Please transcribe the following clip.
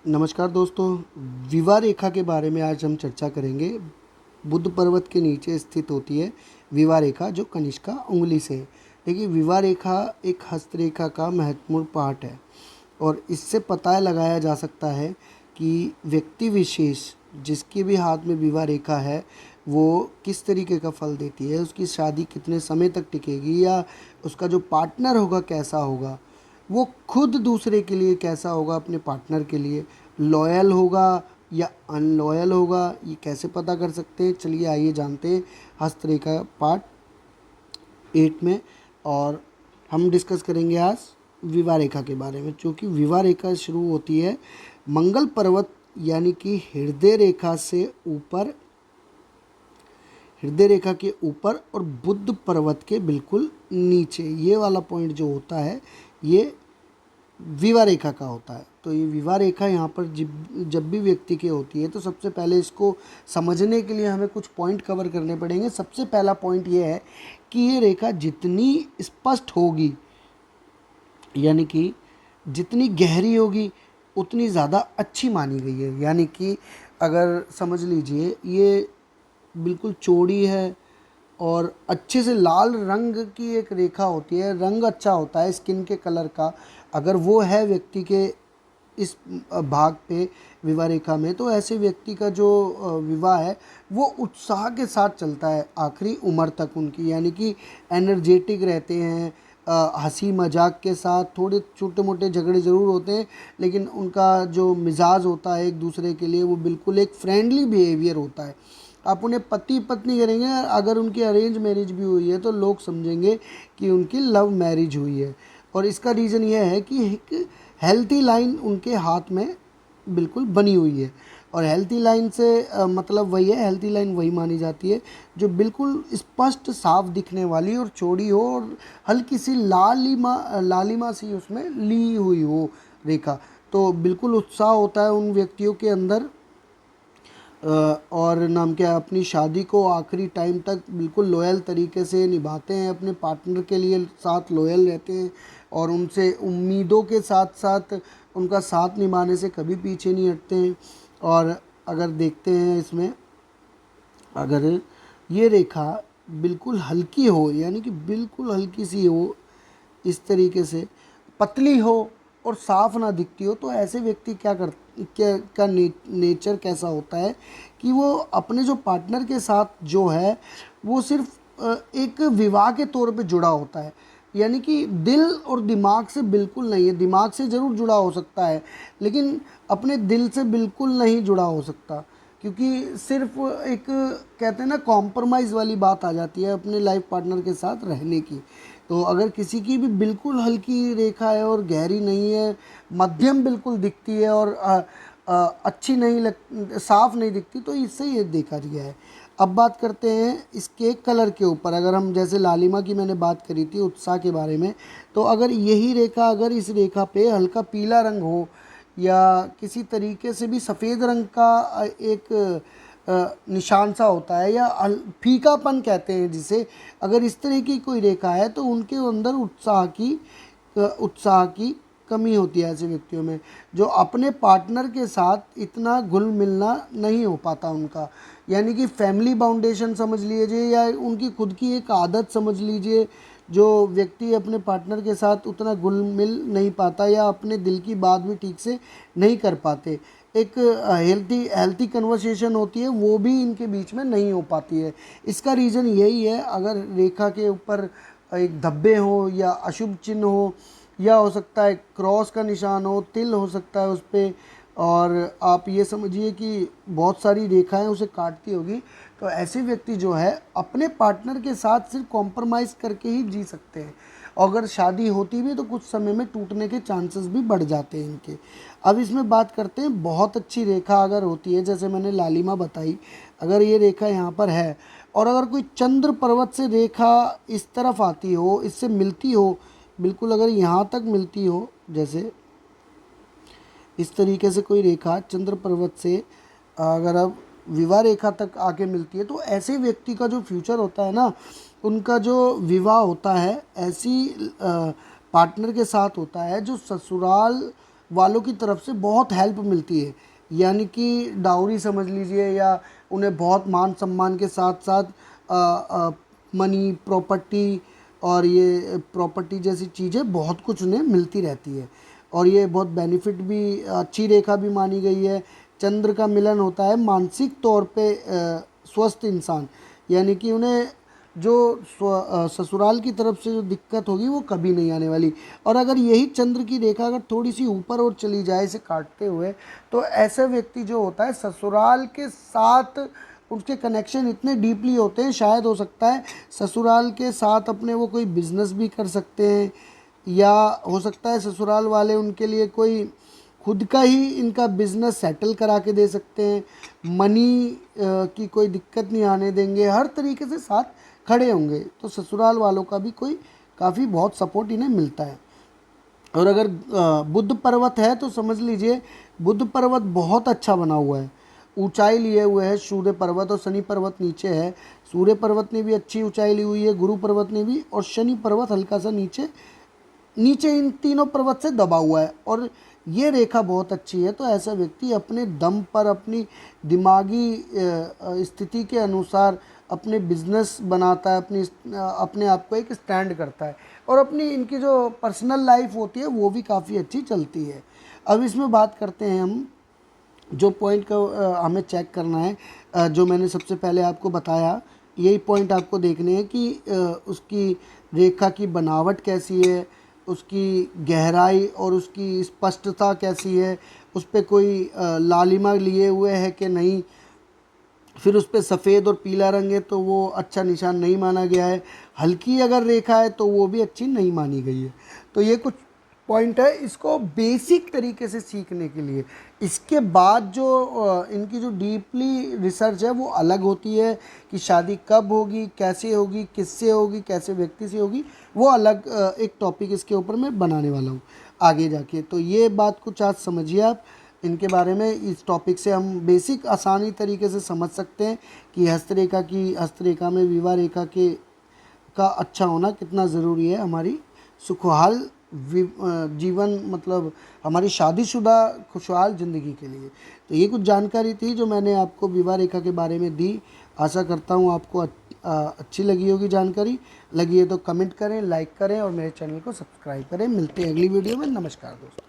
नमस्कार दोस्तों। विवाह रेखा के बारे में आज हम चर्चा करेंगे। बुध पर्वत के नीचे स्थित होती है विवाह रेखा, जो कनिष्का उंगली से है। देखिए, विवाह रेखा एक हस्तरेखा का महत्वपूर्ण पार्ट है और इससे पता लगाया जा सकता है कि व्यक्ति विशेष जिसके भी हाथ में विवाह रेखा है वो किस तरीके का फल देती है, उसकी शादी कितने समय तक टिकेगी या उसका जो पार्टनर होगा कैसा होगा, वो खुद दूसरे के लिए कैसा होगा, अपने पार्टनर के लिए लॉयल होगा या अनलॉयल होगा, ये कैसे पता कर सकते हैं। चलिए आइए जानते हैं हस्तरेखा पार्ट 8 में। और हम डिस्कस करेंगे आज विवाह रेखा के बारे में, क्योंकि विवाह रेखा शुरू होती है मंगल पर्वत यानी कि हृदय रेखा के ऊपर और बुध पर्वत के बिल्कुल नीचे। ये वाला पॉइंट जो होता है ये विवाह रेखा का होता है। तो ये विवाह रेखा यहाँ पर जब भी व्यक्ति की होती है तो सबसे पहले इसको समझने के लिए हमें कुछ पॉइंट कवर करने पड़ेंगे। सबसे पहला पॉइंट ये है कि ये रेखा जितनी स्पष्ट होगी यानी कि जितनी गहरी होगी उतनी ज़्यादा अच्छी मानी गई है। यानी कि अगर समझ लीजिए ये बिल्कुल चौड़ी है और अच्छे से लाल रंग की एक रेखा होती है, रंग अच्छा होता है स्किन के कलर का, अगर वो है व्यक्ति के इस भाग पे विवाह रेखा में, तो ऐसे व्यक्ति का जो विवाह है वो उत्साह के साथ चलता है आखिरी उम्र तक उनकी। यानी कि एनर्जेटिक रहते हैं, हंसी मजाक के साथ, थोड़े छोटे मोटे झगड़े ज़रूर होते हैं लेकिन उनका जो मिजाज होता है एक दूसरे के लिए वो बिल्कुल एक फ्रेंडली बिहेवियर होता है। आप उन्हें पति पत्नी करेंगे, अगर उनकी अरेंज मैरिज भी हुई है तो लोग समझेंगे कि उनकी लव मैरिज हुई है। और इसका रीज़न यह है कि एक हेल्थी लाइन उनके हाथ में बिल्कुल बनी हुई है। और हेल्थी लाइन से मतलब वही है, हेल्थी लाइन वही मानी जाती है जो बिल्कुल स्पष्ट साफ दिखने वाली और चौड़ी हो और हल्की सी लालिमा सी उसमें ली हुई हो रेखा। तो बिल्कुल उत्साह होता है उन व्यक्तियों के अंदर और नाम क्या, अपनी शादी को आखिरी टाइम तक बिल्कुल लॉयल तरीके से निभाते हैं, अपने पार्टनर के लिए साथ लॉयल रहते हैं और उनसे उम्मीदों के साथ साथ उनका साथ निभाने से कभी पीछे नहीं हटते हैं। और अगर देखते हैं इसमें, अगर ये रेखा बिल्कुल हल्की हो यानी कि बिल्कुल हल्की सी हो, इस तरीके से पतली हो और साफ ना दिखती हो, तो ऐसे व्यक्ति क्या नेचर कैसा होता है कि वो अपने जो पार्टनर के साथ जो है वो सिर्फ एक विवाह के तौर पे जुड़ा होता है। यानी कि दिल और दिमाग से बिल्कुल नहीं है। दिमाग से ज़रूर जुड़ा हो सकता है लेकिन अपने दिल से बिल्कुल नहीं जुड़ा हो सकता, क्योंकि सिर्फ एक कहते हैं ना कॉम्प्रोमाइज़ वाली बात आ जाती है अपने लाइफ पार्टनर के साथ रहने की। तो अगर किसी की भी बिल्कुल हल्की रेखा है और गहरी नहीं है, मध्यम बिल्कुल दिखती है और अच्छी नहीं साफ नहीं दिखती, तो इससे ये देखा गया है। अब बात करते हैं इसके कलर के ऊपर। अगर हम जैसे लालिमा की मैंने बात करी थी उत्साह के बारे में, तो अगर यही रेखा, अगर इस रेखा पे हल्का पीला रंग हो या किसी तरीके से भी सफ़ेद रंग का एक निशान सा होता है या फीकापन कहते हैं जिसे, अगर इस तरह की कोई रेखा है तो उनके अंदर उत्साह की कमी होती है। ऐसे व्यक्तियों में जो अपने पार्टनर के साथ इतना घुल मिलना नहीं हो पाता उनका, यानी कि फैमिली बाउंडेशन समझ लीजिए या उनकी खुद की एक आदत समझ लीजिए, जो व्यक्ति अपने पार्टनर के साथ उतना घुल मिल नहीं पाता या अपने दिल की बात भी ठीक से नहीं कर पाते, एक हेल्थी कन्वर्सेशन होती है वो भी इनके बीच में नहीं हो पाती है। इसका रीज़न यही है, अगर रेखा के ऊपर एक धब्बे हो या अशुभ चिन्ह हो या हो सकता है क्रॉस का निशान हो, तिल हो सकता है उस पर, और आप ये समझिए कि बहुत सारी रेखाएं उसे काटती होगी, तो ऐसे व्यक्ति जो है अपने पार्टनर के साथ सिर्फ कॉम्प्रोमाइज़ करके ही जी सकते हैं। अगर शादी होती भी तो कुछ समय में टूटने के चांसेस भी बढ़ जाते हैं इनके। अब इसमें बात करते हैं बहुत अच्छी रेखा अगर होती है, जैसे मैंने लालिमा बताई, अगर ये रेखा यहाँ पर है और अगर कोई चंद्र पर्वत से रेखा इस तरफ आती हो, इससे मिलती हो, बिल्कुल अगर यहाँ तक मिलती हो, जैसे इस तरीके से कोई रेखा चंद्र पर्वत से अगर अब विवाह रेखा तक आके मिलती है, तो ऐसे व्यक्ति का जो फ्यूचर होता है ना, उनका जो विवाह होता है ऐसी पार्टनर के साथ होता है जो ससुराल वालों की तरफ से बहुत हेल्प मिलती है, यानी कि डाउरी समझ लीजिए, या उन्हें बहुत मान सम्मान के साथ साथ मनी, प्रॉपर्टी और ये प्रॉपर्टी जैसी चीज़ें बहुत कुछ उन्हें मिलती रहती है। और ये बहुत बेनिफिट भी, अच्छी रेखा भी मानी गई है। चंद्र का मिलन होता है मानसिक तौर पे स्वस्थ इंसान, यानी कि उन्हें जो ससुराल की तरफ से जो दिक्कत होगी वो कभी नहीं आने वाली। और अगर यही चंद्र की रेखा अगर थोड़ी सी ऊपर और चली जाए इसे काटते हुए, तो ऐसे व्यक्ति जो होता है ससुराल के साथ उसके कनेक्शन इतने डीपली होते हैं, शायद हो सकता है ससुराल के साथ अपने वो कोई बिजनेस भी कर सकते हैं, या हो सकता है ससुराल वाले उनके लिए कोई खुद का ही इनका बिजनेस सेटल करा के दे सकते हैं। मनी की कोई दिक्कत नहीं आने देंगे, हर तरीके से साथ खड़े होंगे। तो ससुराल वालों का भी कोई काफ़ी बहुत सपोर्ट इन्हें मिलता है। और अगर बुध पर्वत है तो समझ लीजिए बुध पर्वत बहुत अच्छा बना हुआ है, ऊंचाई लिए हुए है सूर्य पर्वत, और शनि पर्वत नीचे है। सूर्य पर्वत ने भी अच्छी ऊंचाई ली हुई है, गुरु पर्वत ने भी, और शनि पर्वत हल्का सा नीचे नीचे इन तीनों पर्वत से दबा हुआ है, और ये रेखा बहुत अच्छी है। तो ऐसा व्यक्ति अपने दम पर, अपनी दिमागी स्थिति के अनुसार अपने बिजनेस बनाता है, अपने आप को एक स्टैंड करता है, और अपनी इनकी जो पर्सनल लाइफ होती है वो भी काफ़ी अच्छी चलती है। अब इसमें बात करते हैं हम जो पॉइंट का हमें चेक करना है, जो मैंने सबसे पहले आपको बताया, यही पॉइंट आपको देखने हैं कि उसकी रेखा की बनावट कैसी है, उसकी गहराई और उसकी स्पष्टता कैसी है, उस पर कोई लालिमा लिए हुए है कि नहीं, फिर उस पर सफ़ेद और पीला रंग है तो वो अच्छा निशान नहीं माना गया है, हल्की अगर रेखा है तो वो भी अच्छी नहीं मानी गई है। तो ये कुछ पॉइंट है इसको बेसिक तरीके से सीखने के लिए। इसके बाद जो इनकी जो डीपली रिसर्च है वो अलग होती है कि शादी कब होगी, कैसे होगी, किससे होगी, कैसे व्यक्ति से होगी, वो अलग एक टॉपिक इसके ऊपर मैं बनाने वाला हूँ आगे जाके। तो ये बात कुछ आज समझिए आप इनके बारे में। इस टॉपिक से हम बेसिक आसानी तरीके से समझ सकते हैं कि हस्तरेखा में विवाह रेखा के का अच्छा होना कितना ज़रूरी है हमारी सुखहाल जीवन, मतलब हमारी शादीशुदा खुशहाल ज़िंदगी के लिए। तो ये कुछ जानकारी थी जो मैंने आपको विवाह रेखा के बारे में दी। आशा करता हूँ आपको अच्छी लगी होगी जानकारी। लगी है तो कमेंट करें, लाइक करें और मेरे चैनल को सब्सक्राइब करें। मिलते हैं अगली वीडियो में। नमस्कार दोस्तों।